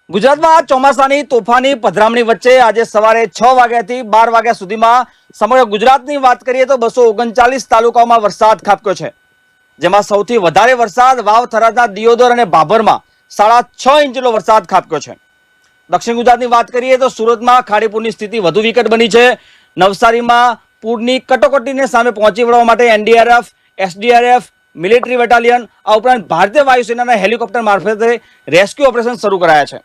ગુજરાતમાં ચોમાસાની તોફાની પધરામણી વચ્ચે આજે સવારે 6 વાગ્યાથી 12 વાગ્યા સુધીમાં સમગ્ર ગુજરાતની વાત કરીએ તો 239 તાલુકાઓમાં વરસાદ ખાબક્યો છે, જેમાં સૌથી વધારે વરસાદ વાવ, થરાદના દિયોદર અને ભાભરમાં 6.5 ઇંચ જેટલો વરસાદ ખાબક્યો છે. દક્ષિણ ગુજરાતની વાત કરીએ તો સુરતમાં ખાડીપુરની સ્થિતિ વધુ વિકટ બની છે. નવસારીમાં પૂરની કટોકટીને સામે પહોંચી વળવા માટે એનડીઆરએફ, એસડીઆરએફ, મિલિટરી બટાલિયન આ ઉપરાંત ભારતીય વાયુસેનાના હેલિકોપ્ટર મારફતે રેસ્ક્યુ ઓપરેશન શરૂ કરાયા છે.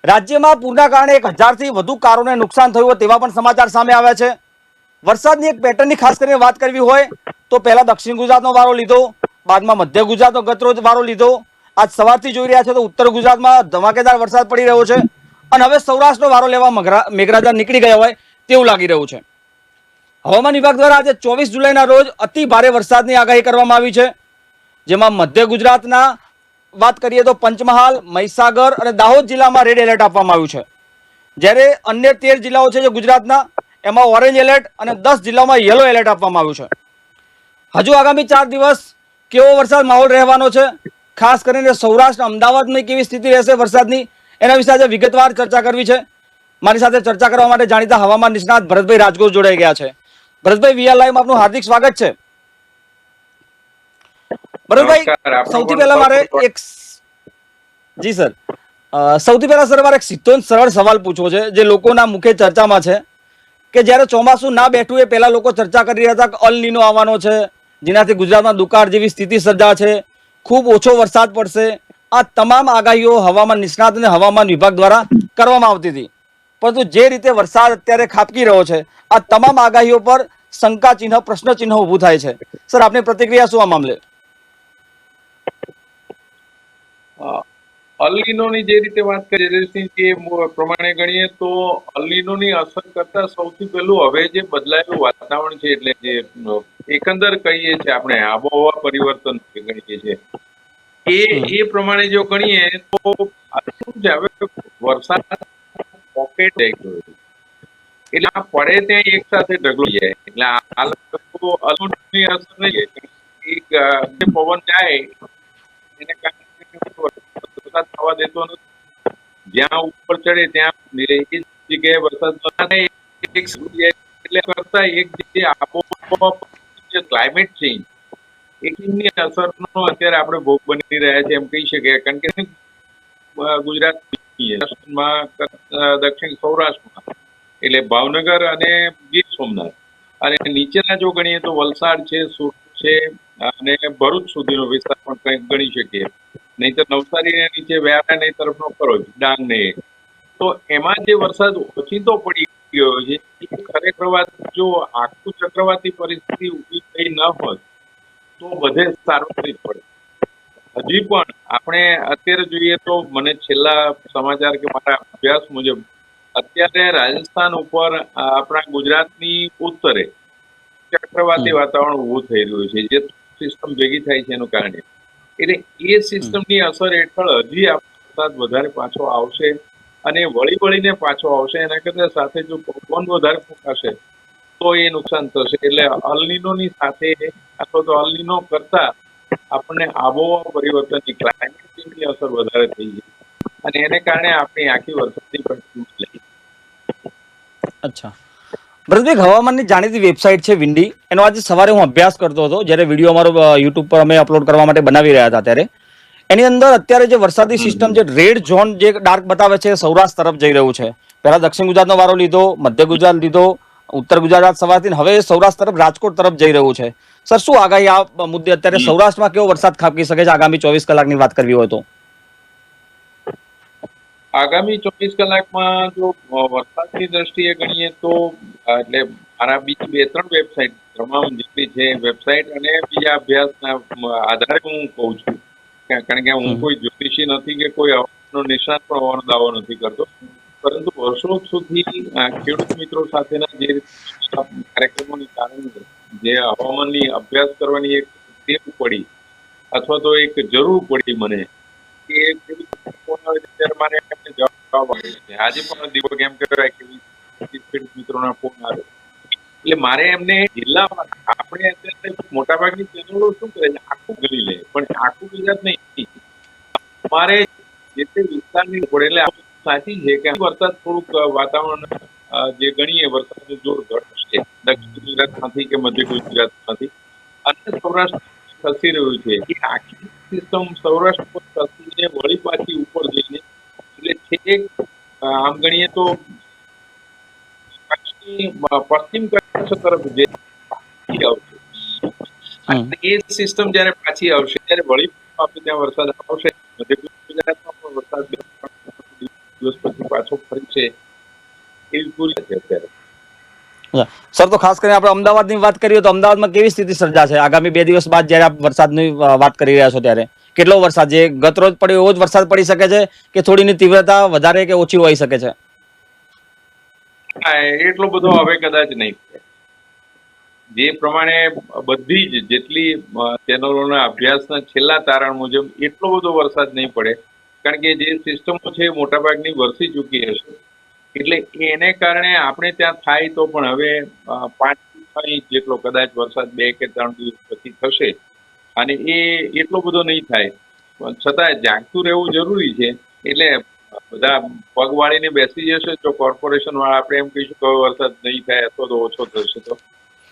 રાજ્યમાં પૂરના કારણે 1000થી વધુ કારોને નુકસાન થયું હોય તેવા પણ સમાચાર સામે આવ્યા છે. વરસાદની એક પેટર્નની ખાસ કરીને વાત કરવી હોય તો પહેલા દક્ષિણ ગુજરાતનો વારો લીધો, બાદમાં મધ્ય ગુજરાતનો ગતરોજ વારો લીધો. આજ સવારથી જોઈ રહ્યા છે તો ઉત્તર ગુજરાતમાં ધમાકેદાર વરસાદ પડી રહ્યો છે અને હવે સૌરાષ્ટ્રનો વારો લેવા મેઘરાજા નીકળી ગયા હોય તેવું લાગી રહ્યું છે. હવામાન વિભાગ દ્વારા આજે 24 જુલાઈના રોજ અતિ ભારે વરસાદની આગાહી કરવામાં આવી છે, જેમાં મધ્ય ગુજરાતના વાત કરીએ તો પંચમહાલ, મહીસાગર અને દાહોદ જિલ્લામાં રેડ એલર્ટ આપવામાં આવ્યું છે, જ્યારે અન્ય 13 જિલ્લાઓ છે જે ગુજરાતના એમાં ઓરેન્જ એલર્ટ અને 10 જિલ્લાઓમાં યલો એલર્ટ આપવામાં આવ્યું છે. હજુ આગામી 4 દિવસ કેવો વરસાદ માહોલ રહેવાનો છે, ખાસ કરીને સૌરાષ્ટ્ર અમદાવાદમાં કેવી સ્થિતિ રહેશે વરસાદની, એના વિશે આજે વિગતવાર ચર્ચા કરવી છે. મારી સાથે ચર્ચા કરવા માટે જાણીતા હવામાન નિષ્ણાત ભરતભાઈ રાજગોર જોડાઈ ગયા છે. ભરતભાઈ, વીઆર લાઈવમાં આપનું હાર્દિક સ્વાગત છે. ભરતભાઈ, સૌથી પહેલા મારે એક જી સર સૌથી પહેલા સર મારે એક સીધો સરળ સવાલ પૂછવો છે જે લોકોના મુખે ચર્ચામાં છે કે જ્યારે ચોમાસું ના બેઠું એ પહેલા લોકો ચર્ચા કરી રહ્યા હતા કે અલ નીનો આવવાનો છે, જેનાથી ગુજરાતમાં દુકાળ જેવી સ્થિતિ સર્જા છે, ખૂબ ઓછો વરસાદ પડશે. આ તમામ આગાહીઓ હવામાન નિષ્ણાત અને હવામાન વિભાગ દ્વારા કરવામાં આવતી હતી, પરંતુ જે રીતે વરસાદ અત્યારે ખાબકી રહ્યો છે આ તમામ આગાહીઓ પર શંકા ચિહ્ન, પ્રશ્ન ચિહ્ન ઊભું થાય છે. સર, આપની પ્રતિક્રિયા શું આ મામલે? અલ નીનોની જે રીતે વાત કરી એ પ્રમાણે ગણીએ તો અલ નીનોની અસર કરતા સૌથી પહેલું હવે જે બદલાયેલું વાતાવરણ છે, એટલે જે એકંદર કહીએ છીએ આપણે આબોહવા પરિવર્તન ગણીએ છીએ એ પ્રમાણે જો ગણીએ તો શું છે, હવે વરસાદ પોકેટ થઈ ગયો એટલે આ પડે ત્યાં એક સાથે ઢગલો જાય, એટલે આ લોકો અલની અસર નહીં, એક પવન જાય એને કારણે વરસાદ થવા દેતો નથી. જ્યાં ઉપર ચડે ત્યાં એ જગ્યાએ વરસાદ એટલે કરતા એક જે આબોહવા ક્લાઇમેટ ચેન્જ એની અસરનો અત્યારે આપણે ભોગ બની રહ્યા છે એમ કહી શકીએ. કારણ કે ગુજરાત દક્ષિણ સૌરાષ્ટ્રમાં એટલે ભાવનગર અને ગીર સોમનાથ અને નીચેના જો ગણીએ તો વલસાડ છે, સુરત છે અને ભરૂચ સુધીનો વિસ્તાર પણ કંઈક ગણી શકીએ. નહીં તો નવસારી નીચે વ્યારા તરફનો ખરો ડાંગ ને, તો એમાં જે વરસાદ ઓચિંતો પડી ગયો છે એ ખરેખર વાત જો આખું ચક્રવાતી પરિસ્થિતિ ઊભી થઈ ન હોત તો બધે સારું નહીં પડે. હજી પણ આપણે અત્યારે જોઈએ તો મને છેલ્લા સમાચાર કે મારા અભ્યાસ મુજબ અત્યારે રાજસ્થાન ઉપર આપણા ગુજરાતની ઉત્તરે ચક્રવાતી વાતાવરણ ઊભું થઈ રહ્યું છે, જે સિસ્ટમ ભેગી થાય છે એનું કારણે. એટલે એ સિસ્ટમની અસર હેઠળ હજી વરસાદ વધારે પાછો આવશે અને વળીને પાછો આવશે. એના કરતા સાથે જો પવન વધારે ફૂંકાશે તો એ નુકસાન થશે. એટલે અલ નીનોની સાથે અથવા તો અલ નીનો કરતા આપણને આબોહવા પરિવર્તનની ક્લાઇમેટ ચેન્જની અસર વધારે થઈ છે અને એને કારણે આપણી આખી વરસાદની પરિસ્થિતિ. અચ્છા ભરતભાઈ, હવામાનની જાણીતી વેબસાઇટ છે વિન્ડી, એનો આજે સવારે હું અભ્યાસ કરતો હતો જ્યારે વિડીયો અમારો યુટ્યુબ પર અમે અપલોડ કરવા માટે બનાવી રહ્યા હતા ત્યારે એની અંદર અત્યારે જે વરસાદી સિસ્ટમ જે રેડ ઝોન જે ડાર્ક બતાવે છે સૌરાષ્ટ્ર તરફ જઈ રહ્યું છે. પહેલા દક્ષિણ ગુજરાતનો વારો લીધો, મધ્ય ગુજરાત લીધો, ઉત્તર ગુજરાત સવારથી, હવે સૌરાષ્ટ્ર તરફ રાજકોટ તરફ જઈ રહ્યું છે. સર, શું આગાહી આ મુદ્દે અત્યારે સૌરાષ્ટ્રમાં કેવો વરસાદ ખાબકી શકે છે આગામી 24 કલાકની વાત કરવી હોય તો? આગામી 24 કલાકમાં જો વરસાદની દ્રષ્ટિએ ગણીએ તો એટલે મારા બીજી 2-3 વેબસાઇટ તમામ જેટલી છે વેબસાઇટ અને બીજા અભ્યાસના આધારે હું કહું છું, કારણ કે હું કોઈ જ્યોતિષી નથી કે કોઈ હવામાનનો નિષ્ણાત પણ હોવાનો દાવો નથી કરતો, પરંતુ વર્ષો સુધી ખેડૂત મિત્રો સાથેના જે કાર્યક્રમોને કારણે જે હવામાનની અભ્યાસ કરવાની એક ટેવ પડી અથવા તો એક જરૂર પડી મને કે મારે એમને જવાબ આવે છે. આજે પણ દીપક એમ કહેવાય કે ખેડૂત મિત્રોના ફોન આવે એટલે મારે એમને જિલ્લામાં આપણે અત્યારે મોટાભાગની ચેનલો શું કરે છે આખું ગણી લે, પણ આખું ગુજરાત નહીં, મારે જે તે વિસ્તારની પડે. એટલે આ સાચી છે કે વરસાદ થોડુંક વાતાવરણ જે ગણીએ વરસાદનું જોર ઘટશે દક્ષિણ ગુજરાતમાંથી કે મધ્ય ગુજરાતમાંથી અને સૌરાષ્ટ્ર ખસી રહ્યું છે. એ આખી સિસ્ટમ સૌરાષ્ટ્ર પર ખસીને વળી પાછી ઉપર જઈને એટલે છેક આમ ગણીએ તો પશ્ચિમ કચ્છ તરફ જે પાછી આવશે. અને એ સિસ્ટમ જયારે પાછી આવશે ત્યારે વળી આપણે ત્યાં વરસાદ આવશે. મધ્ય ગુજરાતમાં પણ વરસાદ દિવસ પછી પાછો ફરી છે એવી પૂરી છે અત્યારે. સર, તો ખાસ કરીને આપણે અમદાવાદની વાત કરીએ તો અમદાવાદમાં કેવી સ્થિતિ સર્જાશે આગામી 2 દિવસ બાદ જ્યારે આપ વરસાદની વાત કરી રહ્યા છો ત્યારે? કેટલો વરસાદ, જે ગત રોજ પડ્યો એવો જ વરસાદ પડી શકે છે કે થોડીની તીવ્રતા વધારે કે ઓછી હોઈ શકે છે? હા, એટલો બધો હવે કદાચ નહીં પડે. જે પ્રમાણે બધી જ જેટલી ચેનલોના અભ્યાસના છેલ્લા તારણ મુજબ એટલો બધો વરસાદ નહીં પડે, કારણ કે જે સિસ્ટમો છે એ મોટાભાગની વરસી ચૂકી હશે. એટલે એને કારણે આપણે ત્યાં થાય તો પણ હવે 5 ઇંચ જેટલો કદાચ વરસાદ 2 કે 3 દિવસ પછી થશે. અને એ એટલો બધો નહીં થાય, પણ છતાં જાગતું રહેવું જરૂરી છે. એટલે બધા પગ વાળીને બેસી જશે તો કોર્પોરેશન વાળા આપણે એમ કહીશું કે હવે વરસાદ નહીં થાય અથવા તો ઓછો થશે તો,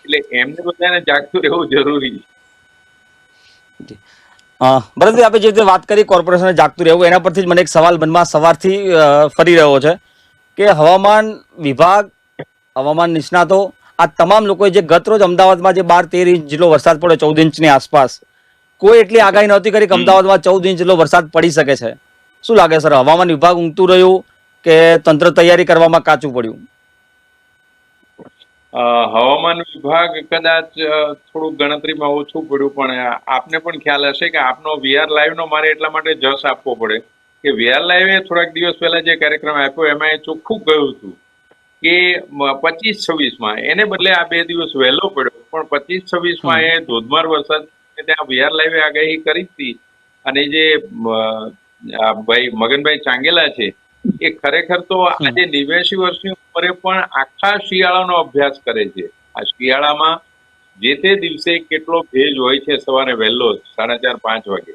એટલે એમને બધાને જાગતું રહેવું જરૂરી છે. ભરતભાઈ, આપણે જે રીતે વાત કરી કોર્પોરેશને જાગતું રહેવું, એના પરથી જ મને એક સવાલ મનમાં સવારથી ફરી રહ્યો છે કે હવામાન વિભાગ, હવામાન નિષ્ણાતો, આ તમામ લોકોએ જે ગત રોજ અમદાવાદમાં જે 12-13 ઇંચ જેટલો વરસાદ પડ્યો, 14 ઇંચની આસપાસ, કોઈ એટલી આગાહી નહોતી કરી કે અમદાવાદમાં 14 ઇંચ જેટલો વરસાદ પડી શકે છે. શું લાગે સર, હવામાન વિભાગ ઊંઘતું રહ્યું કે તંત્ર તૈયારી કરવામાં કાચું પડ્યું? હવામાન વિભાગ કદાચ થોડું ગણતરીમાં ઓછું પડ્યું, પણ આપને પણ ખ્યાલ હશે કે આપનો વીઆર લાઈવ નો મારે એટલા માટે જશ આપવો પડે કે વીઆર લાઈવે થોડાક દિવસ પહેલા જે કાર્યક્રમ આપ્યો એમાં એ ચોખ્ખું કહ્યું હતું કે 25-26માં એને બદલે આ 2 દિવસ વહેલો પડ્યો, પણ 25-26માં એ ધોધમાર વરસાદ ત્યાં વીઆર લાઈવે આગાહી કરી હતી. અને જે ભાઈ મગનભાઈ ચાંગેલા છે એ ખરેખર તો આજે 89 વર્ષની ઉંમરે પણ આખા શિયાળાનો અભ્યાસ કરે છે. આ શિયાળામાં જે તે દિવસે કેટલો ભેજ હોય છે સવારે વહેલો 4:30-5 વાગે,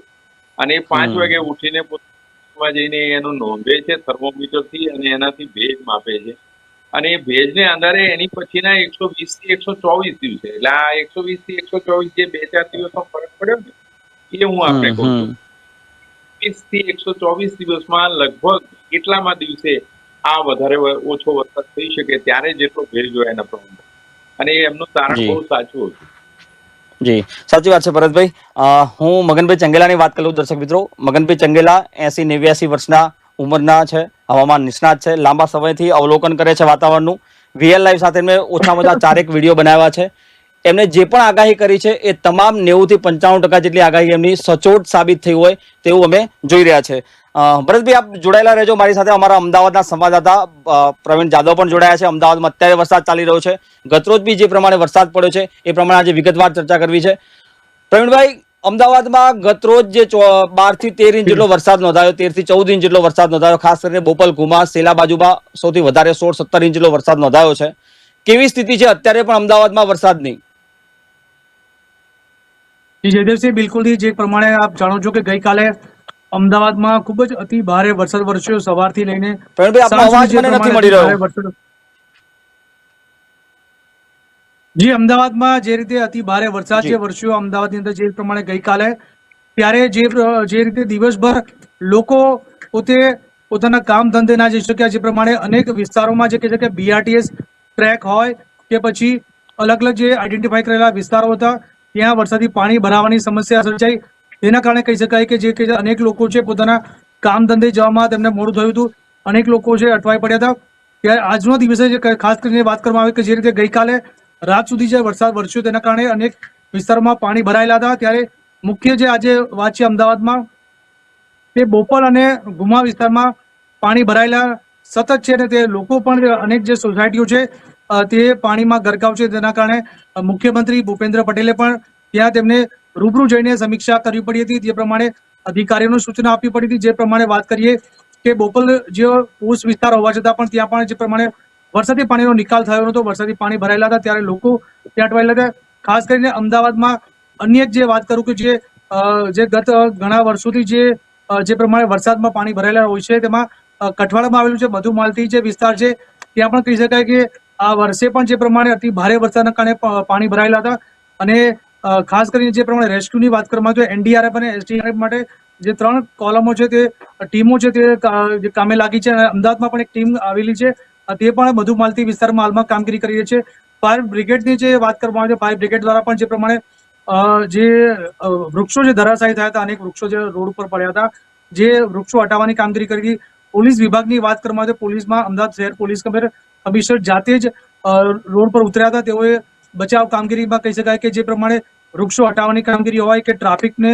અને એ 5 વાગે ઉઠીને પોતામાં જઈને એનું નોંધે છે થર્મોમીટરથી અને એનાથી ભેજ માપે છે. અને એ ભેજને આધારે એની પછીના 120 થી 124 દિવસે, એટલે આ 120 થી 124 જે 2-4 દિવસનો ફરક પડ્યો ને એ હું આપને કહું છું. 20 થી 124 દિવસમાં લગભગ એટલામાં દિવસે આ વધારે ઓછો વરસાદ થઈ શકે ત્યારે જેટલો ભેજ હોય એના પ્રમાણે, અને એમનું તારણ બહુ સાચું હતું. જી, સાચી વાત છે ભરતભાઈ. હું મગનભાઈ ચંગેલાની વાત કરું દર્શક મિત્રો. મગનભાઈ ચંગેલા 80-89 વર્ષના ઉંમરના છે, હવામાન નિષ્ણાત છે, લાંબા સમયથી અવલોકન કરે છે વાતાવરણનું. વીએલ લાઈવ સાથે મેં ઓછામાં ઓછા 4 વિડીયો બનાવ્યા છે. એમને જે પણ આગાહી કરી છે એ તમામ 90 થી 95% જેટલી આગાહી એમની સચોટ સાબિત થઈ હોય તેવું અમે જોઈ રહ્યા છે. ભરતભાઈ, આપ જોડાયેલા રહેજો મારી સાથે. અમારા અમદાવાદના સંવાદદાતા પ્રવીણ જાદવ પણ જોડાયા છે. અમદાવાદમાં અત્યારે વરસાદ ચાલી રહ્યો છે. ગતરોજ બી જે પ્રમાણે વરસાદ પડ્યો છે એ પ્રમાણે આજે વિગતવાર ચર્ચા કરવી છે. પ્રવીણભાઈ, અમદાવાદમાં ગતરોજ જે 12 થી 13 ઇંચ જેટલો વરસાદ નોંધાયો, 13 થી 14 ઇંચ જેટલો વરસાદ નોંધાયો, ખાસ કરીને બોપલ, ઘુમા, સેલા બાજુમાં સૌથી વધારે 16-17 ઇંચ જેટલો વરસાદ નોંધાયો છે. કેવી સ્થિતિ છે અત્યારે પણ અમદાવાદમાં વરસાદની? જયદેવસિંહ, બિલકુલ જે પ્રમાણે આપ જાણો છો કે ગઈકાલે અમદાવાદમાં ખૂબ જ અતિ ભારે વરસાદ વરસ્યો સવારથી લઈને સાંજ સુધી. જે પ્રમાણે ભારે વરસાદ, જી, અમદાવાદમાં જે રીતે અતિ ભારે વરસાદ જે વરસ્યો અમદાવાદની અંદર જે પ્રમાણે ગઈકાલે, ત્યારે જે રીતે દિવસભર લોકો પોતે પોતાના કામ ધંધે ના જઈ શક્યા, જે પ્રમાણે અનેક વિસ્તારોમાં જે કહે છે કે બીઆરટીએસ ટ્રેક હોય કે પછી અલગ અલગ જે આઈડેન્ટિફાઈ કરેલા વિસ્તારો હતા ત્યાં વરસાદી પાણી ભરાવાની સમસ્યા સર્જાઈ. તેના કારણે કહી શકાય કે જે અનેક લોકો છે પોતાના કામ ધંધે જવામાં તેમને મોડું થયું હતું. અનેક લોકો છે અટવાઈ પડ્યા હતા. ત્યારે આજનો દિવસે જે ખાસ કરીને વાત કરવામાં આવે કે જે રીતે ગઈકાલે રાત સુધી જે વરસાદ વરસ્યો તેના કારણે અનેક વિસ્તારોમાં પાણી ભરાયેલા હતા. ત્યારે મુખ્ય જે આજે વાત છે અમદાવાદમાં, તે બોપલ અને ગુમા વિસ્તારમાં પાણી ભરાયેલા સતત છે, અને તે લોકો પણ અનેક જે સોસાયટીઓ છે તે પાણીમાં ગરકાવ છે. તેના કારણે મુખ્યમંત્રી ભૂપેન્દ્ર પટેલે પણ ત્યાં તેમને રૂબરૂ જઈને સમીક્ષા કરવી પડી હતી. જે પ્રમાણે અધિકારીઓને સૂચના આપવી પડી હતી. જે પ્રમાણે વાત કરીએ કે બોપલ જે પોષ વિસ્તાર હોવા છતાં પણ ત્યાં પણ જે પ્રમાણે વરસાદી પાણીનો નિકાલ થયો નહોતો, વરસાદી પાણી ભરાયેલા હતા, ત્યારે લોકો ત્યાં અટવાયેલા હતા. ખાસ કરીને અમદાવાદમાં અન્ય જે વાત કરું કે જે ગત ઘણા વર્ષોથી જે જે પ્રમાણે વરસાદમાં પાણી ભરાયેલા હોય છે તેમાં કઠવાડામાં આવેલું છે મધુમાલતી જે વિસ્તાર છે ત્યાં પણ કહી શકાય કે આ વર્ષે પણ જે પ્રમાણે અતિ ભારે વરસાદના કારણે પાણી ભરાયેલા હતા અને ખાસ કરીને જે પ્રમાણે રેસ્ક્યુની વાત કરવામાં આવે તો એનડીઆરએફ અને એસડીઆરએફ માટે જે 3 કોલમો છે તે ટીમો છે તે કામે લાગી છે અને અમદાવાદમાં પણ એક ટીમ આવેલી છે તે પણ મધુમાલતી વિસ્તારમાં હાલમાં કામગીરી કરી રહી છે. ફાયર બ્રિગેડની જે વાત કરવામાં આવે છે ફાયર બ્રિગેડ દ્વારા પણ જે પ્રમાણે જે વૃક્ષો જે ધરાશાયી થયા હતા અનેક વૃક્ષો જે રોડ ઉપર પડ્યા હતા જે વૃક્ષો હટાવવાની કામગીરી કરી હતી. પોલીસ વિભાગની વાત કરવામાં આવે તો પોલીસમાં અમદાવાદ શહેર પોલીસ કમિશનર જાતે જ રોડ પર ઉતર્યા હતા. તેઓએ બચાવ કામગીરીમાં કહી શકાય કે જે પ્રમાણે વૃક્ષો હટાવવાની કામગીરી હોય કે ટ્રાફિકને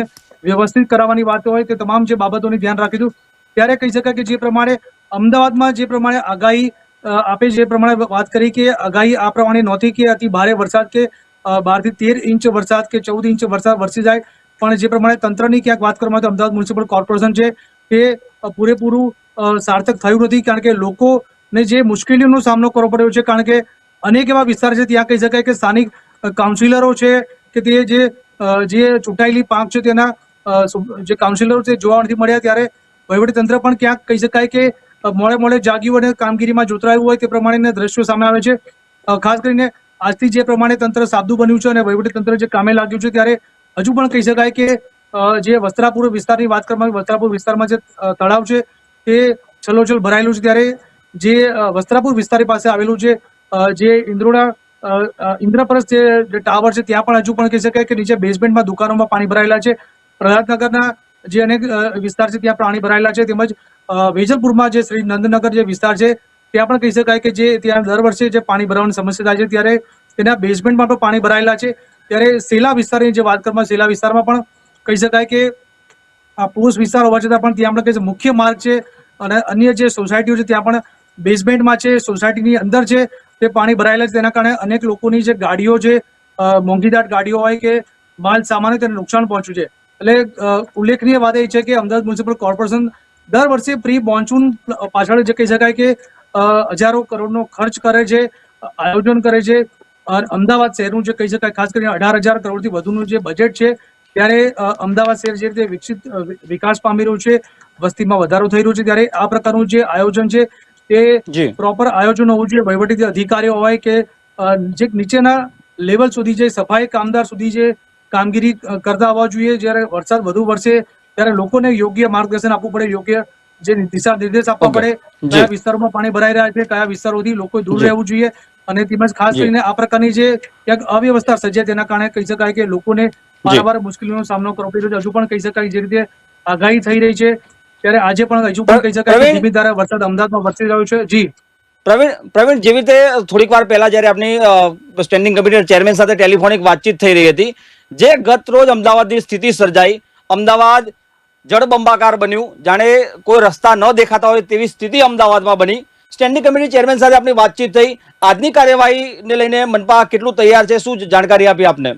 વ્યવસ્થિત કરાવવાની વાત હોય તે તમામ જે બાબતોની ધ્યાન રાખ્યું હતું. ત્યારે કહી શકાય કે જે પ્રમાણે અમદાવાદમાં જે પ્રમાણે આગાહી આપે જે પ્રમાણે વાત કરી કે આગાહી આ પ્રમાણે નહોતી કે અતિ ભારે વરસાદ કે 12 થી 13 ઇંચ વરસાદ કે 14 ઇંચ વરસાદ વરસી જાય, પણ જે પ્રમાણે તંત્રની ક્યાંક વાત કરવામાં આવે તો અમદાવાદ મ્યુનિસિપલ કોર્પોરેશન છે તે પૂરેપૂરું સાર્થક થયું નથી કારણ કે લોકોને જે મુશ્કેલીઓનો સામનો કરવો પડ્યો છે કારણ કે અનેક એવા વિસ્તાર છે ત્યાં કહી શકાય કે સ્થાનિક કાઉન્સિલરો છે કે તે જે ચૂંટાયેલી પાંખ છે તેના જે કાઉન્સિલરો છે જોવા નથી મળ્યા. ત્યારે વહીવટીતંત્ર પણ ક્યાંક કહી શકાય કે મોડે જાગ્યું અને કામગીરીમાં જોતરાયું હોય તે પ્રમાણેના દ્રશ્યો સામે આવે છે. ખાસ કરીને આજથી જે પ્રમાણે તંત્ર સાબદું બન્યું છે અને વહીવટીતંત્ર જે કામે લાગ્યું છે ત્યારે હજુ પણ કહી શકાય કે જે વસ્ત્રાપુર વિસ્તારની વાત કરવામાં આવે વસ્ત્રાપુર વિસ્તારમાં જે તળાવ છે તે છલોછલ ભરાયેલું છે. ત્યારે જે વસ્ત્રાપુર વિસ્તાર પાસે આવેલું છે જે ઇન્દ્રપ્રસ્થ જે ટાવર છે ત્યાં પણ હજુ પણ કહી શકાય કે નીચે બેઝમેન્ટમાં દુકાનોમાં પાણી ભરાયેલા છે. પ્રહલાદનગરના જે અનેક વિસ્તાર છે ત્યાં પાણી ભરાયેલા છે. તેમજ વેજલપુરમાં જે શ્રી નંદનગર જે વિસ્તાર છે ત્યાં પણ કહી શકાય કે જે ત્યાં દર વર્ષે જે પાણી ભરાવાની સમસ્યા થાય છે ત્યારે તેના બેઝમેન્ટમાં પણ પાણી ભરાયેલા છે. ત્યારે સેલા વિસ્તારની જે વાત કરવામાં સેલા વિસ્તારમાં પણ કહી શકાય કે આ પોસ્ટ વિસ્તાર હોવા છતાં પણ ત્યાં આપણે મુખ્ય માર્ગ છે અને અન્ય જે સોસાયટીઓ છે ત્યાં પણ બેઝમેન્ટમાં છે, સોસાયટીની અંદર છે તે પાણી ભરાયેલા છે. તેના કારણે અનેક લોકોની જે ગાડીઓ છે મોંઘીદાટ ગાડીઓ હોય કે માલ સામાન તેને નુકસાન પહોંચ્યું છે. એટલે ઉલ્લેખનીય વાત એ છે કે અમદાવાદ મ્યુનિસિપલ કોર્પોરેશન દર વર્ષે પ્રી મોન્સૂન પાછળ જે કહી શકાય કે હજારો કરોડનો ખર્ચ કરે છે, આયોજન કરે છે. અમદાવાદ શહેરનું જે કહી શકાય ખાસ કરીને 18,000 કરોડથી વધુનું જે બજેટ છે ત્યારે અમદાવાદ શહેર જે રીતે વિકાસ પામી રહ્યું છે, વસ્તીમાં વધારો થઈ રહ્યો છે ત્યારે આ પ્રકારનું જે આયોજન છે તે પ્રોપર આયોજન હોવું જોઈએ. વહીવટી અધિકારીઓ હોય કે જે નીચેના લેવલ સુધી જે સફાઈ કામદાર સુધી જે કામગીરી કરતા હોવા જોઈએ. જ્યારે વરસાદ વધુ વરસે ત્યારે લોકોને યોગ્ય માર્ગદર્શન આપવું પડે, યોગ્ય જે દિશા નિર્દેશ આપવા પડે, કયા વિસ્તારોમાં પાણી ભરાઈ રહ્યા છે, કયા વિસ્તારોથી લોકો દૂર રહેવું જોઈએ અને તેમજ ખાસ કરીને આ પ્રકારની જે ક્યાંક અવ્યવસ્થા સર્જાય તેના કારણે કહી શકાય કે લોકોને વારંવાર મુશ્કેલીનો સામનો કરવો પડ્યો છે. હજુ પણ કહી શકાય જે રીતે આગાહી થઈ રહી છે ત્યારે આજે પણ હજુ પણ કહી શકાય કે ધીમી ધારે વરસાદ અમદાવાદમાં વરસી રહ્યો છે. જી પ્રવીણ, જેવી રીતે થોડીક વાર પહેલા જયારે આપની સ્ટેન્ડિંગ કમિટી ચેરમેન સાથે ટેલિફોનિક વાતચીત થઈ રહી હતી, જે ગત રોજ અમદાવાદની સ્થિતિ સર્જાઈ, અમદાવાદ જળબંબાકાર બન્યું, જાણે કોઈ રસ્તા ન દેખાતા હોય તેવી સ્થિતિ અમદાવાદમાં બની. સ્ટેન્ડિંગ કમિટી ચેરમેન સાથે આપની વાતચીત થઈ, આજની કાર્યવાહીને લઈને મનપા કેટલું તૈયાર છે, શું જાણકારી આપી આપને?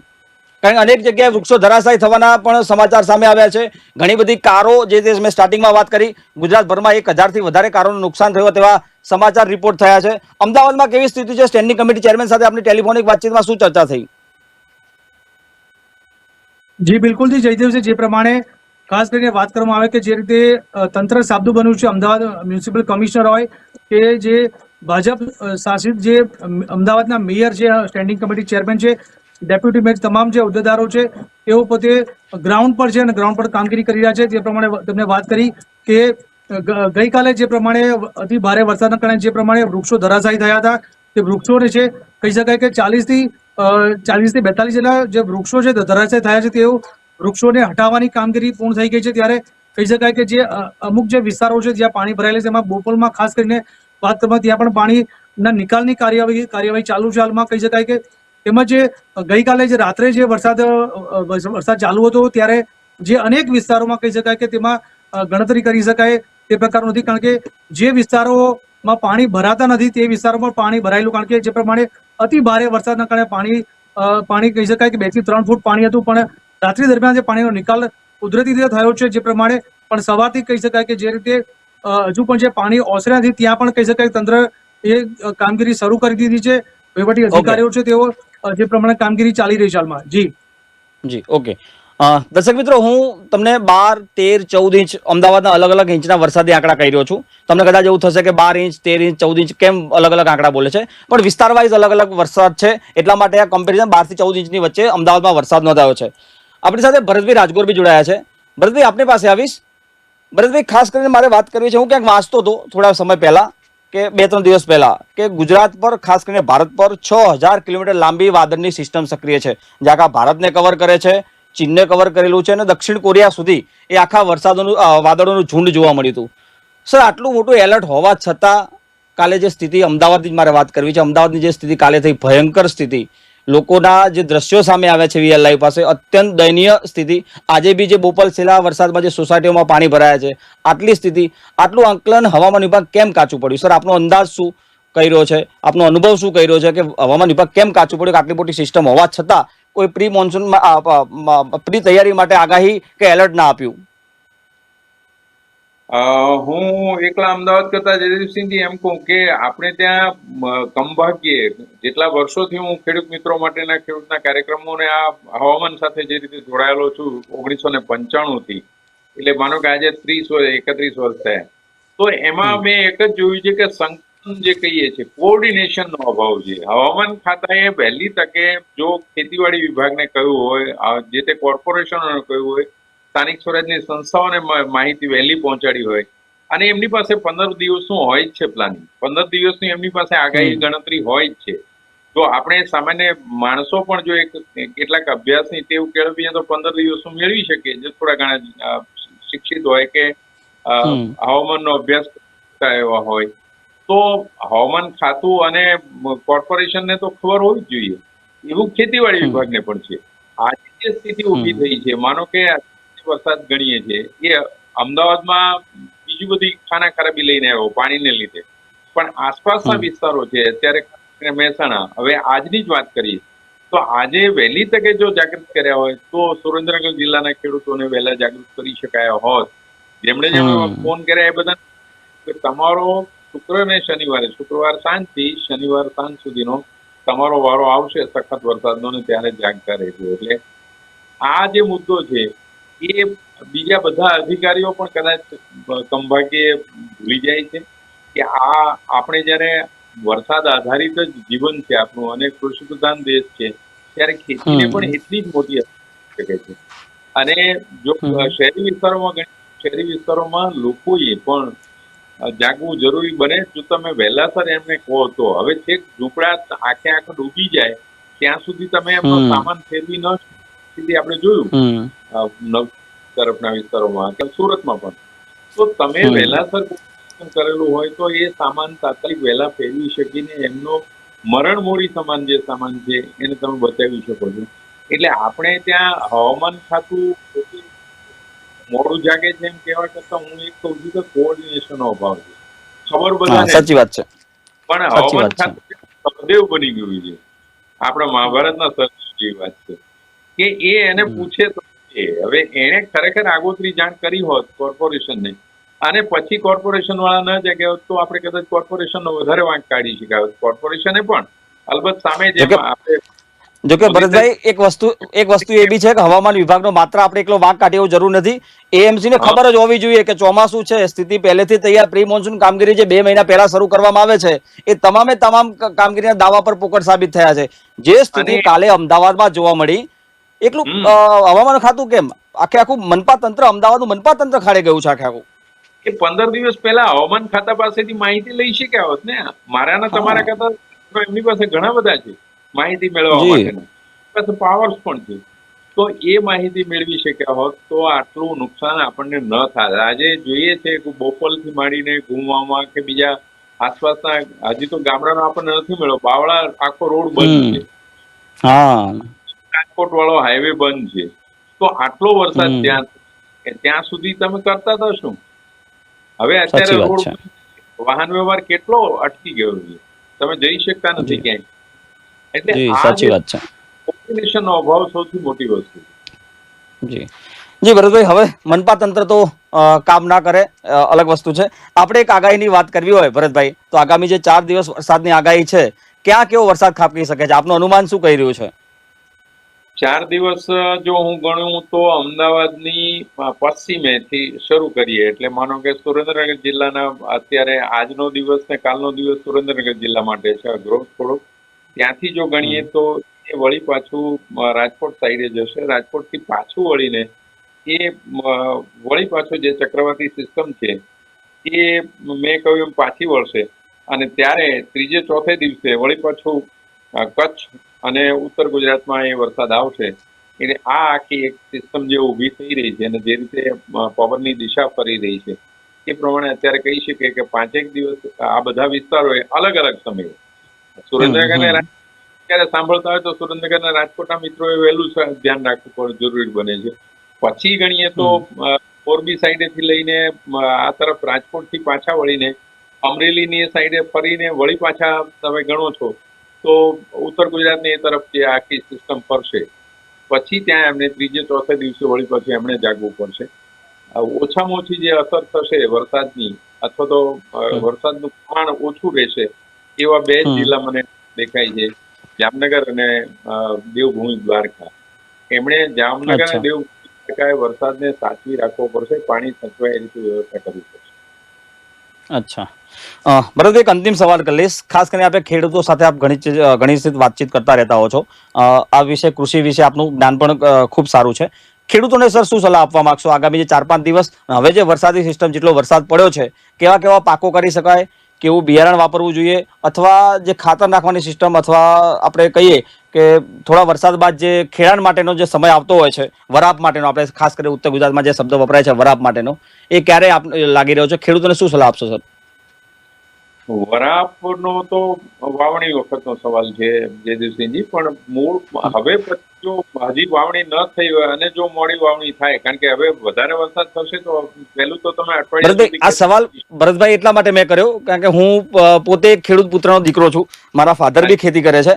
કારણ કે અનેક જગ્યાએ વૃક્ષો ધરાશાયી થવાના પણ સમાચાર સામે આવ્યા છે. ઘણી બધી કારો જે મેં સ્ટાર્ટિંગમાં વાત કરી, ગુજરાતભરમાં 1,000થી વધારે કારોનું નુકસાન થયું તેવા સમાચાર રિપોર્ટ થયા છે. અમદાવાદમાં કેવી સ્થિતિ છે? સ્ટેન્ડિંગ કમિટી ચેરમેન સાથે આપની ટેલિફોનિક વાતચીતમાં શું ચર્ચા થઈ? જી બિલકુલથી જયદેવજી, જે પ્રમાણે ખાસ કરીને વાત કરવામાં આવે કે જે રીતે તંત્ર સાબદું બન્યું છે, અમદાવાદ મ્યુનિસિપલ કમિશનર હોય કે જે ભાજપ શાસિત જે અમદાવાદના મેયર છે, સ્ટેન્ડિંગ કમિટી ચેરમેન છે, ડેપ્યુટી મેયર, તમામ જે હોદ્દેદારો છે તેઓ પોતે ગ્રાઉન્ડ પર છે અને ગ્રાઉન્ડ પર કામગીરી કરી રહ્યા છે. તે પ્રમાણે તમને વાત કરી કે ગઈકાલે જે પ્રમાણે અતિ ભારે વરસાદના કારણે જે પ્રમાણે વૃક્ષો ધરાશાયી થયા હતા તે વૃક્ષોને છે કહી શકાય કે 40 થી 42 જેટલા જે વૃક્ષો છે ધરાશાયી થયા છે તેઓ વૃક્ષોને હટાવવાની કામગીરી પૂર્ણ થઈ ગઈ છે. ત્યારે કહી શકાય કે જે અમુક જે વિસ્તારો છે જ્યાં પાણી ભરાયેલું છે એમાં બોપલમાં ખાસ કરીને વાત કરવામાં ત્યાં પણ પાણીના નિકાલની કાર્યવાહી ચાલુ છે હાલમાં કહી શકાય કે. તેમજ ગઈકાલે જે રાત્રે જે વરસાદ ચાલુ હતો ત્યારે જે અનેક વિસ્તારોમાં કહી શકાય કે તેમાં ગણતરી કરી શકાય તે પ્રકારનું નથી, કારણ કે જે વિસ્તારોમાં પાણી ભરાતા નથી તે વિસ્તારોમાં પાણી ભરાયેલું, કારણ કે જે પ્રમાણે અતિ ભારે વરસાદના કારણે પાણી કહી શકાય કે 2 થી 3 ફૂટ પાણી હતું, પણ રાત્રિ દરમિયાન જે પાણીનો નિકાલ કુદરતી રીતે થયો છે જે પ્રમાણે, પણ સવારથી કહી શકાય કે જે રીતે હજુ પણ જે પાણી ઓસર્યા નથી ત્યાં પણ કહી શકાય તંત્ર એ કામગીરી શરૂ કરી દીધી છે. વહીવટી અધિકારીઓ છે તેઓ જે પ્રમાણે કામગીરી ચાલી રહી છે હાલમાં. જી ઓકે. દર્શક મિત્રો, હું તમને 12, 13, 14 ઇંચ અમદાવાદના અલગ અલગ ઇંચના વરસાદી આંકડા કહી રહ્યો છું. તમને કદાચ એવું થશે કે 12 ઇંચ, 13 ઇંચ, 14 ઇંચ કેમ અલગ અલગ આંકડા બોલે છે, પણ વિસ્તાર વાઇઝ અલગ અલગ વરસાદ છે, એટલા માટે આ કમ્પેરિઝન 12 થી 14 ઇંચની વચ્ચે અમદાવાદમાં વરસાદ નોંધાયો છે. આપણી સાથે ભરતભાઈ રાજગોર બી જોડાયા છે. ભરતભાઈ, આપની પાસે આવીશ. ભરતભાઈ, ખાસ કરીને મારે વાત કરવી છે, હું ક્યાંક વાંચતો હતો થોડા સમય પહેલા કે 2-3 દિવસ પહેલા કે ગુજરાત પર, ખાસ કરીને ભારત પર 6000 કિલોમીટર લાંબી વાદળની સિસ્ટમ સક્રિય છે, જે આખા ભારતને કવર કરે છે, ચીનને કવર કરેલું છે, અને દક્ષિણ કોરિયા સુધી એ આખા વાદળોનું ઝુંડ જોવા મળ્યું હતું. સર, આટલું મોટું એલર્ટ હોવા છતાં કાલે જે સ્થિતિ અમદાવાદની જ મારે વાત કરવી છે, અમદાવાદની જે સ્થિતિ કાલે થઈ, ભયંકર સ્થિતિ, લોકોના જે દ્રશ્યો સામે આવ્યા છે વીએલ લાઈવ પાસે, અત્યંત દયનીય સ્થિતિ. આજે બી જે બોપલ છેલ્લા વરસાદમાં જે સોસાયટીઓમાં પાણી ભરાયા છે, આટલી સ્થિતિ, આટલું આંકલન હવામાન વિભાગ કેમ કાચું પડ્યું? સર, આપનો અંદાજ શું કહી રહ્યો છે, આપનો અનુભવ શું કહી રહ્યો છે કે હવામાન વિભાગ કેમ કાચું પડ્યું, કે આટલી મોટી સિસ્ટમ હોવા છતાં કોઈ પ્રી મોન્સૂન પ્રી તૈયારી માટે આગાહી કે એલર્ટ ના આપ્યું? હું એકલા અમદાવાદ કરતા જયદીપસિંહજી એમ કહું કે આપણે ત્યાં કમભાગ્યે જેટલા વર્ષોથી હું ખેડૂત મિત્રો માટેના ખેડૂતના કાર્યક્રમોને આ હવામાન સાથે જે રીતે જોડાયેલો છું 1995 થી, એટલે માનો કે આજે 31 વર્ષ થયા, તો એમાં મેં એક જ જોયું છે કે સંકલન જે કહીએ છીએ, કોઓર્ડિનેશનનો અભાવ છે. હવામાન ખાતાએ વહેલી તકે જો ખેતીવાડી વિભાગને કહ્યું હોય, જે તે કોર્પોરેશનોને કહ્યું હોય, સ્થાનિક સ્વરાજની સંસ્થાઓને માહિતી વહેલી પહોંચાડી હોય, અને એમની પાસે 15 દિવસનું હોય જ છે પ્લાનિંગ, 15 દિવસની એમની પાસે આગાહી ગણતરી હોય જ છે. તો આપણે સામાન્ય માણસો પણ જો કેટલાક અભ્યાસની ટેવ કેળવીએ તો 15 દિવસનું મેળવી શકીએ, જે થોડા ઘણા શિક્ષિત હોય કે હવામાનનો અભ્યાસ કરતા એવા હોય. તો હવામાન ખાતું અને કોર્પોરેશનને તો ખબર હોવી જ જોઈએ, એવું ખેતીવાડી વિભાગને પણ છે. આજે જે સ્થિતિ ઊભી થઈ છે, માનો કે વરસાદ ગણીએ છીએ એ અમદાવાદમાં બીજી બધી ખાના ખરાબી લઈને આવ્યો પાણીને લીધે, પણ આસપાસના વિસ્તારો છે, અત્યારે મહેસાણા, હવે આજની જ વાત કરીએ તો આજે વહેલી તકે જો જાગૃત કર્યા હોય તો સુરેન્દ્રનગર જિલ્લાના ખેડૂતોને વહેલા જાગૃત કરી શકાયા હોત. જેમણે ફોન કર્યા એ બધા તમારો શુક્ર ને શનિવારે, શુક્રવાર સાંજથી શનિવાર સાંજ સુધીનો તમારો વારો આવશે સખત વરસાદનો, ને ત્યારે જાગતા રહેજો. એટલે આ જે મુદ્દો છે એ બીજા બધા અધિકારીઓ પણ કદાચ કમભાગ્યે ભૂલી જાય છે કે આ આપણે જ્યારે વરસાદ આધારિત જ જીવન છે આપણું અને કૃષિ પ્રધાન દેશ છે, ત્યારે ખેતીને પણ એટલી જ મોટી અસર શકે છે. અને જો શહેરી વિસ્તારોમાં લોકોએ પણ જાગવું જરૂરી બને. જો તમે વહેલાસર એમને કહો તો હવે છેક ઝૂંપડા આખે આખો ડૂબી જાય ત્યાં સુધી તમે એમનો સામાન ફેરવી ન સુધી આપણે જોયું તરફના વિસ્તારોમાં કે સુરતમાં પણ, તો તમે વહેલાસર કરેલું હોય તો એ સામાન તાત્કાલિક વહેલા ફેરવી શકીને એમનો મરણ મોરી સમાન જે સામાન છે એને તમે બચાવી શકો છો. એટલે આપણે ત્યાં હવામાન ખાતું મોડું જાગે છે એમ કહેવા કરતા હું એક કહું છું કે કોઓર્ડિનેશનનો અભાવ છે. ખબર બધાને, સાચી વાત છે, પણ હવામાન ખાતું સદૈવ બની ગયું છે. આપણા મહાભારતના સદૈવ જેવી વાત છે કે એ એને પૂછે તો હવે એને ખરેખર આગોતરી જાણ કરી હોત કોર્પોરેશનને, અને પછી કોર્પોરેશન વાળા ન જાગ્યા હોત તો આપણે કદાચ કોર્પોરેશનનો વધારે વાંક કાઢી શક્યા હોત. કોર્પોરેશને પણ અલબત્ત સામે જેમ આપણે જોકે ભરતભાઈ એક વસ્તુ એ બી છે કે હવામાન વિભાગનો માત્ર આપણે એકલો વાંક કાઢે એવું જરૂર નથી. એએમસી ને ખબર જ હોવી જોઈએ કે ચોમાસું છે, સ્થિતિ પહેલેથી તૈયાર, પ્રી મોન્સૂન કામગીરી જે 2 મહિના પહેલા શરૂ કરવામાં આવે છે એ તમામે તમામ કામગીરીના દાવા પર પોકળ સાબિત થયા છે. જે સ્થિતિ કાલે અમદાવાદમાં જોવા મળી, એટલું હવામાન ખાતું કેમ આખું મનપા તંત્ર, અમદાવાદનું મનપા તંત્ર ખાડે ગયું છે આખું. એ 15 દિવસ પહેલા હવામાન ખાતા પાસેથી માહિતી લઈ શક્યા હોત ને. મારા ને તમારા કરતા એમની પાસે ઘણા બધા છે માહિતી મેળવવા માટેના, પાસે પાવર્સ પણ છે. તો એ માહિતી મેળવી શક્યા હોત તો આટલું નુકસાન આપણને ન થાય. આજે જોઈએ છે કે બોપલથી માંડીને ગુમવામાં કે બીજા આસપાસના, હજી તો ગામડાનો આપણને નથી મળ્યો, બાવળા આખો રોડ બંધ છે, રાજકોટ વાળો હાઈવે બંધ છે. તો આટલો વરસાદ ત્યાં સુધી તમે કરતા તો શું? હવે અત્યારે રોડ, વાહન વ્યવહાર કેટલો અટકી ગયો છે, તમે જઈ શકતા નથી ક્યાંય. એટલે સાચી વાત છે, કોઓર્ડિનેશનનો અભાવ સૌથી મોટી વસ્તુ છે. જી ભરતભાઈ, હવે મનપા તંત્ર તો કામ ના કરે અલગ વસ્તુ છે. આપણે એક આગાહીની વાત કરવી હોય ભરતભાઈ, તો આગામી જે 4 દિવસ વરસાદની આગાહી છે, ક્યાં કેવો વરસાદ ખાબકી શકે છે? આપનું અનુમાન શું કહી રહ્યું છે? 4 દિવસ જો હું ગણું તો અમદાવાદની પશ્ચિમેથી શરૂ કરીએ એટલે માનો કે સુરેન્દ્રનગર જિલ્લાના અત્યારે આજનો દિવસ ને કાલનો દિવસ સુરેન્દ્રનગર જિલ્લા માટે છે અઘરો થોડોક. ત્યાંથી જો ગણીએ તો એ વળી પાછું રાજકોટ સાઈડે જશે. રાજકોટથી પાછું વળીને એ વળી પાછું જે ચક્રવાતી સિસ્ટમ છે એ મેં કહ્યું એમ પાછી વળશે અને ત્યારે ત્રીજે ચોથે દિવસે વળી પાછું કચ્છ અને ઉત્તર ગુજરાતમાં એ વરસાદ આવશે. એટલે આ આખી એક સિસ્ટમ જે ઊભી થઈ રહી છે અને જે રીતે પવનની દિશા ફરી રહી છે એ પ્રમાણે અત્યારે કહી શકીએ કે 5 દિવસ આ બધા વિસ્તારોએ અલગ અલગ સમયે સુરેન્દ્રનગર ત્યારે સાંભળતા હોય તો સુરેન્દ્રનગરના રાજકોટના મિત્રોએ વહેલું ધ્યાન રાખવું પણ જરૂરી બને છે. પછી ગણીએ તો મોરબી સાઈડેથી લઈને આ તરફ રાજકોટથી પાછા વળીને અમરેલીની એ સાઈડે ફરીને વળી પાછા તમે ગણો છો તો ઉત્તર ગુજરાતની એ તરફ જે આખી સિસ્ટમ ફરશે પછી ત્યાં એમને ત્રીજે ચોથે દિવસે વળી પછી એમણે જાગવું પડશે. ઓછામાં ઓછી જે અસર થશે વરસાદની અથવા તો વરસાદનું પ્રમાણ ઓછું રહેશે એવા 2 જ જિલ્લા મને દેખાય છે, જામનગર અને દેવભૂમિ દ્વારકા. એમણે જામનગર અને દેવભૂમિ દ્વારકાએ વરસાદને સાચવી રાખવો પડશે, પાણી સચવાય એ રીતે વ્યવસ્થા કરવી પડશે. અચ્છા, બરાબર. એક અંતિમ સવાલ કરી લઈશ. ખાસ કરીને આપણે ખેડૂતો સાથે આપ ઘણી વાતચીત કરતા રહેતા હો છો. આ વિશે કૃષિ વિશે આપનું જ્ઞાન પણ ખૂબ સારું છે. ખેડૂતોને સર શું સલાહ આપવા માંગશો આગામી જે 4-5 દિવસ હવે જે વરસાદી સિસ્ટમ જેટલો વરસાદ પડ્યો છે કેવા કેવા પાકો કરી શકાય, કેવું બિયારણ વાપરવું જોઈએ, અથવા જે ખાતર નાખવાની સિસ્ટમ અથવા આપણે કહીએ કે થોડા વરસાદ બાદ જે ખેડાણ માટેનો જે સમય આવતો હોય છે વરાપ માટેનો, આપણે ખાસ કરીને ઉત્તર ગુજરાતમાં જે શબ્દ વપરાય છે વરાપ માટેનો, એ ક્યારે લાગી રહ્યો છે? ખેડૂતોને શું સલાહ આપશો સર? વરાપનો તો વાવણી વખતનો સવાલ છે જયદેવસિંહજી, પણ મૂળ હવે પછી જો હજી વાવણી ન થઈ હોય અને જો મોડી વાવણી થાય, કારણ કે હવે વધારે વરસાદ થશે તો પહેલું તો તમે ભરતભાઈ, આ સવાલ ભરતભાઈ એટલા માટે મેં કર્યો કારણ કે હું પોતે એક ખેડૂત પુત્રનો દીકરો છું. મારા ફાધર બી ખેતી કરે છે.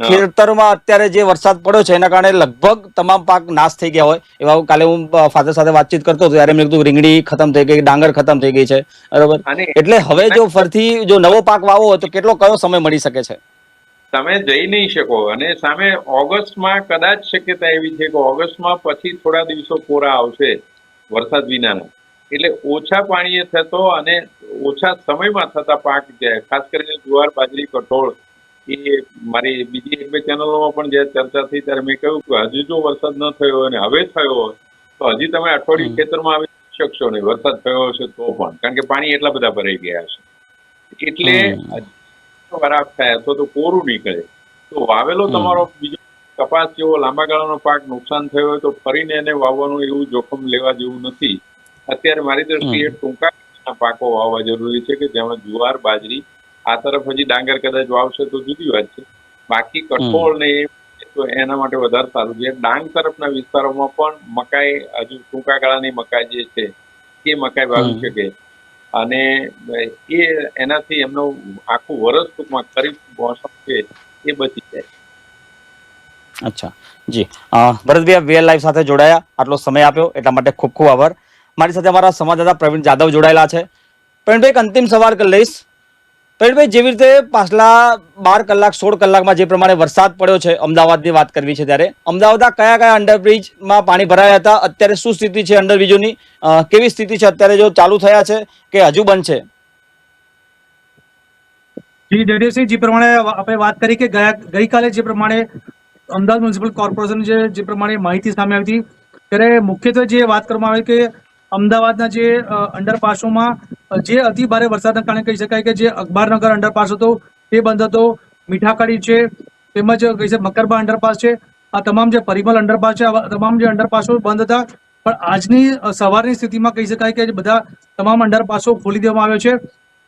ખેતરમાં અત્યારે જે વરસાદ પડ્યો છે એના કારણે લગભગ તમામ પાક નાશ થઈ ગયા હોય એવા કાલે હું ફાધર સાથે વાતચીત કરતો હતો ત્યારે મેં કીધું રીંગણી ખતમ થઈ ગઈ, ડાંગર ખતમ થઈ ગઈ છે, બરોબર. એટલે હવે જો ફરીથી જો નવો પાક વાવો હોય તો કેટલો કયો સમય મળી શકે છે? તમે જઈ નહીં શકો અને સામે ઓગસ્ટમાં કદાચ શક્યતા એવી છે કે ઓગસ્ટમાં પછી થોડા દિવસો કોરા આવશે વરસાદ વિનાના, એટલે ઓછા પાણીએ થતો અને ઓછા સમયમાં થતા પાક છે, ખાસ કરીને જુવાર, બાજરી, કઠોળ. એ મારી બીજી 1-2 ચેનલોમાં પણ જે ચર્ચા થઈ ત્યારે મેં કહ્યું કે હજુ જો વરસાદ ન થયો હોય અને હવે થયો હોય તો હજી તમે અઠવાડિયું ખેતરમાં આવી શકશો નહીં, વરસાદ થયો હશે તો પણ, કારણ કે પાણી એટલા બધા ભરાઈ ગયા હશે. એટલે વરાપ થાય અથવા તો કોરું નીકળે તો વાવેલો તમારો બીજો કપાસ જેવો લાંબા ગાળાનો પાક નુકસાન થયો હોય તો ફરીને એને વાવવાનું એવું જોખમ લેવા જેવું નથી. અત્યારે મારી દ્રષ્ટિએ ટૂંકા ગાળાના પાકો વાવવા જરૂરી છે કે જેમાં જુવાર, બાજરી, આ તરફ હજી ડાંગર કદાચ વાવશે તો જુદી વાત છે, બાકી કઠોળ ને તો એના માટે વધારે સારું છે. ડાંગ તરફના વિસ્તારોમાં પણ મકાઈ, હજુ ટૂંકા ગાળાની મકાઈ જે છે એ મકાઈ વાવી શકે અને એ એનાથી એમનું આખું વર્ષ ટૂંકમાં ખરીફ મોસમ છે એ બચી જાય. અચ્છા જી, ભરતભાઈ વીએલ લાઈવ સાથે જોડાયા, આટલો સમય આપ્યો એટલા માટે ખૂબ ખૂબ આભાર. મારી સાથે અમારા સંવાદદાતા પ્રવીણ જાદવ જોડાયેલા છે. પ્રવીણભાઈ, એક અંતિમ સવાલ કરી લઈશ. પ્રવીણભાઈ, જેવી રીતે પાછલા 12 કલાક 16 કલાકમાં જે પ્રમાણે વરસાદ પડ્યો છે, અમદાવાદની વાત કરવી છે ત્યારે અમદાવાદના કયા કયા અંડરબ્રિજમાં પાણી ભરાયા હતા, અત્યારે શું સ્થિતિ છે અંડરબ્રિજોની, કેવી સ્થિતિ છે અત્યારે, જો ચાલુ થયા છે કે હજુ બંધ છે? જી જયદેવસિંહ, જે પ્રમાણે આપણે વાત કરી કે ગઈકાલે જે પ્રમાણે અમદાવાદ મ્યુનિસિપલ કોર્પોરેશન જે પ્રમાણે માહિતી સામે આવી હતી ત્યારે મુખ્યત્વે જે વાત કરવામાં આવી કે અમદાવાદના જે અંડરપાસોમાં જે અતિ ભારે વરસાદના કારણે કહી શકાય કે જે અખબારનગર અંડરપાસ હતો તે બંધ હતો, મીઠાકડી છે, તેમજ કહી શકાય મકરબા અંડરપાસ છે, આ તમામ જે પરિમલ અંડરપાસ છે, તમામ જે અંડરપાસો બંધ હતા. પણ આજની સવારની સ્થિતિમાં કહી શકાય કે બધા તમામ અંડરપાસો ખોલી દેવામાં આવ્યો છે.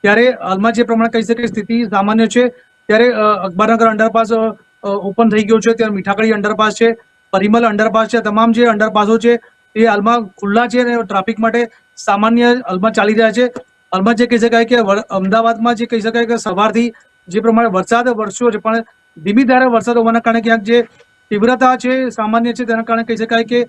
ત્યારે હાલમાં જે પ્રમાણે કહી શકાય સ્થિતિ સામાન્ય છે. ત્યારે અખબારનગર અંડરપાસ ઓપન થઈ ગયો છે, ત્યારે મીઠાકડી અંડરપાસ છે, પરિમલ અંડરપાસ છે, તમામ જે અંડરપાસો છે એ હાલમાં ખુલ્લા છે અને ટ્રાફિક માટે સામાન્ય હાલમાં ચાલી રહ્યા છે. હાલમાં જે કહી શકાય કે અમદાવાદમાં જે કહી શકાય કે સવારથી જે પ્રમાણે વરસાદ વરસ્યો છે પણ ધીમી ધારે વરસાદ હોવાના કારણે ક્યાંક જે તીવ્રતા છે સામાન્ય છે, તેના કારણે કહી શકાય કે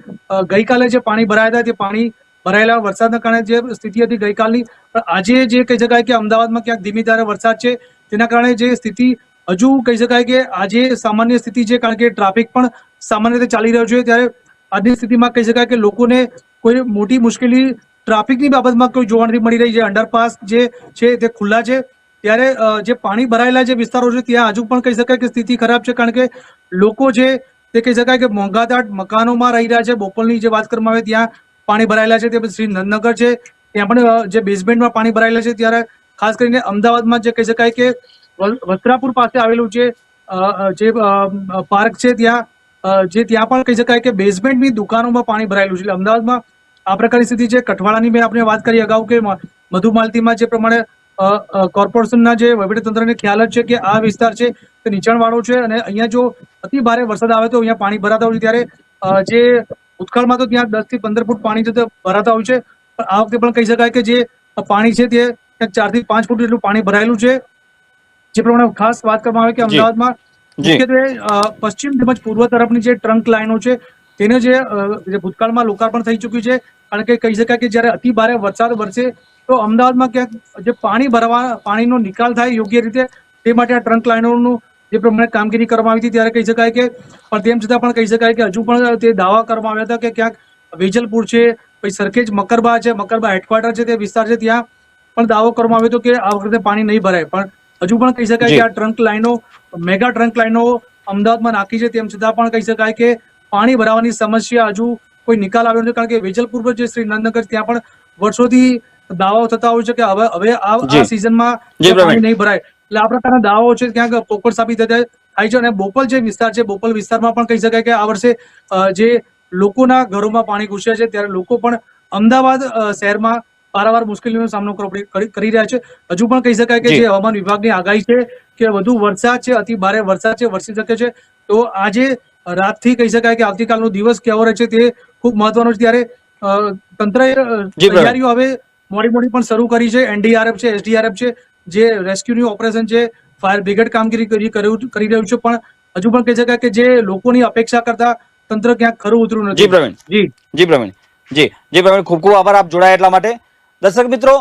ગઈકાલે જે પાણી ભરાયા હતા તે પાણી ભરાયેલા વરસાદના કારણે જે સ્થિતિ હતી ગઈકાલની, પણ આજે જે કહી શકાય કે અમદાવાદમાં ક્યાંક ધીમી ધારે વરસાદ છે તેના કારણે જે સ્થિતિ હજુ કહી શકાય કે આજે સામાન્ય સ્થિતિ છે, કારણ કે ટ્રાફિક પણ સામાન્ય રીતે ચાલી રહ્યો છે, ત્યારે આજની સ્થિતિમાં કહી શકાય કે લોકોને કોઈ મોટી મુશ્કેલી ટ્રાફિકની બાબતમાં કોઈ જોવા નથી મળી રહી છે. અંડરપાસ જે છે તે ખુલ્લા છે, ત્યારે જે પાણી ભરાયેલા જે વિસ્તારો છે ત્યાં હજુ પણ કહી શકાય કે સ્થિતિ ખરાબ છે, કારણ કે લોકો છે તે કહી શકાય કે મોંઘાદાટ મકાનોમાં રહી રહ્યા છે. બોપલની જે વાત કરવામાં આવે ત્યાં પાણી ભરાયેલા છે, તે પછી શ્રી નંદનગર છે ત્યાં પણ જે બેઝમેન્ટમાં પાણી ભરાયેલા છે. ત્યારે ખાસ કરીને અમદાવાદમાં જે કહી શકાય કે વસ્ત્રાપુર પાસે આવેલું છે જે પાર્ક છે ત્યાં પણ કહી શકાય કે બેઝમેન્ટની દુકાનોમાં પાણી ભરાયેલું છે. એટલે અમદાવાદમાં આ પ્રકારની સ્થિતિ છે. કઠવાડાની મેં આપણે વાત કરી અગાઉ કે મધુમાલતીમાં જે પ્રમાણે કોર્પોરેશનના જે વહીવટીતંત્રને ખ્યાલ જ છે કે આ વિસ્તાર છે તે નીચાણવાળો છે અને અહીંયા જો અતિ ભારે વરસાદ આવે તો અહીંયા પાણી ભરાતા હોય છે. ત્યારે જે ભૂતકાળમાં તો ત્યાં 10 થી 15 ફૂટ પાણી છે તે ભરાતા હોય છે, પણ આ વખતે પણ કહી શકાય કે જે પાણી છે તે ક્યાંક 4 થી 5 ફૂટ જેટલું પાણી ભરાયેલું છે. જે પ્રમાણે ખાસ વાત કરવામાં આવે કે અમદાવાદમાં મુખ્યત્વે પશ્ચિમ તેમજ પૂર્વ તરફની જે ટ્રંક લાઈનો છે તેને જે ભૂતકાળમાં લોકાર્પણ થઈ ચૂક્યું છે, કારણ કે કહી શકાય કે જ્યારે અતિ ભારે વરસાદ વરસે તો અમદાવાદમાં ક્યાંક જે પાણીનો નિકાલ થાય યોગ્ય રીતે તે માટે આ ટ્રંક લાઈનોનું જે પ્રમાણે કામગીરી કરવામાં આવી હતી, ત્યારે કહી શકાય કે પણ તેમ છતાં પણ કહી શકાય કે હજુ પણ તે દાવા કરવામાં આવ્યા હતા કે ક્યાંક વેજલપુર છે, પછી સરખેજ મકરબા છે, મકરબા હેડક્વાર્ટર છે તે વિસ્તાર છે, ત્યાં પણ દાવો કરવામાં આવ્યો હતો કે આ વખતે પાણી નહીં ભરાય. પણ હજુ પણ કહી શકાય કે આ ટ્રંક લાઈનો મેગા ટ્રંક લાઈનો અમદાવાદમાં નાખી છે, તેમ છતાં પણ કહી શકાય કે પાણી ભરાવાની સમસ્યા હજુ કોઈ નિકાલ આવ્યો નથી. કારણ કે વેજલપુર પર જે શ્રી નંદનગર ત્યાં પણ વર્ષોથી દાવાઓ થતા હોય છે કે હવે આ સિઝનમાં પાણી નહીં ભરાય. એટલે આ પ્રકારના દાવાઓ છે ક્યાંક પોકળ સાબિત થાય છે. અને બોપલ જે વિસ્તાર છે, બોપલ વિસ્તારમાં પણ કહી શકાય કે આ વર્ષે જે લોકોના ઘરોમાં પાણી ઘૂસ્યા છે, ત્યારે લોકો પણ અમદાવાદ શહેરમાં પારાવાર મુશ્કેલીનો સામનો કરી રહ્યા છે. હજુ પણ કહી શકાય કે જે હવામાન વિભાગની આગાહી છે કે વધુ વરસાદ છે, અતિ ભારે વરસાદ છે, વરસી શકે છે. તો આજે રાતથી કહી શકાય કે આવતીકાલનો દિવસ કેવો રહે છે તે ખૂબ મહત્વનો છે. ત્યારે તંત્રએ તૈયારીઓ હવે મોડી પણ શરૂ કરી છે. NDRF છે, SDRF છે, જે રેસ્ક્યુની ઓપરેશન છે, ફાયર બ્રિગેડ કામગીરી કરી રહ્યું છે, પણ હજુ પણ કહી શકાય કે જે લોકોની અપેક્ષા કરતા તંત્ર ક્યાંક ખરું ઉતર્યું નથી. જી પ્રવીણ, ખૂબ ખૂબ આભાર આપ જોડાયા એટલા માટે. દર્શક મિત્રો,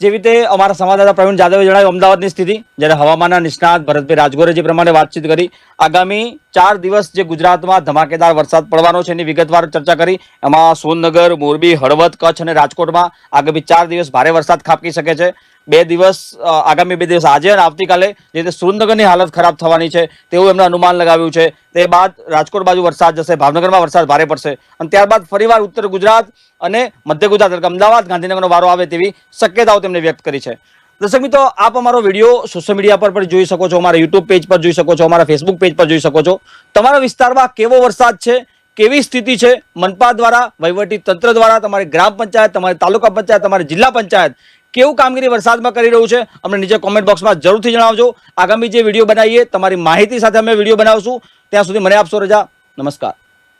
જેવી રીતે અમારા સંવાદદાતા પ્રવીણ જાદવે જણાવ્યું અમદાવાદની સ્થિતિ, જ્યારે હવામાનના નિષ્ણાત ભરતભાઈ રાજગોરે જે પ્રમાણે વાતચીત કરી, આગામી 4 દિવસ જે ગુજરાતમાં ધમાકેદાર વરસાદ પડવાનો છે એની વિગતવાર ચર્ચા કરી. એમાં સોનનગર, મોરબી, હળવદ, કચ્છ અને રાજકોટમાં આગામી 4 દિવસ ભારે વરસાદ ખાબકી શકે છે. આગામી 2 દિવસ આજે અને આવતીકાલે જે રીતે સુરેન્દ્રનગરની હાલત ખરાબ થવાની છે તેવું એમણે અનુમાન લગાવ્યું છે. તે બાદ રાજકોટ બાજુ વરસાદ જશે, ભાવનગરમાં વરસાદ ભારે પડશે અને ત્યારબાદ ફરીવાર ઉત્તર ગુજરાત અને મધ્ય ગુજરાત એટલે અમદાવાદ, ગાંધીનગરનો વારો આવે તેવી શક્યતાઓ તેમણે વ્યક્ત કરી છે. દર્શક મિત્રો, આપ અમારો વિડીયો સોશિયલ મીડિયા પર પણ જોઈ શકો છો, અમારા યુટ્યુબ પેજ પર જોઈ શકો છો, અમારા ફેસબુક પેજ પર જોઈ શકો છો. તમારા વિસ્તારમાં કેવો વરસાદ છે, કેવી સ્થિતિ છે, મનપા દ્વારા, વહીવટી તંત્ર દ્વારા, તમારી ગ્રામ પંચાયત, તમારી તાલુકા પંચાયત, તમારી જિલ્લા પંચાયત કેવું કામગીરી વરસાદમાં કરી રહ્યું છે અમને નીચે કોમેન્ટ બોક્સમાં જરૂરથી જણાવજો. આગામી જે વિડીયો બનાવીએ તમારી માહિતી સાથે અમે વિડીયો બનાવશું. ત્યાં સુધી મને આપશો રજા. નમસ્કાર.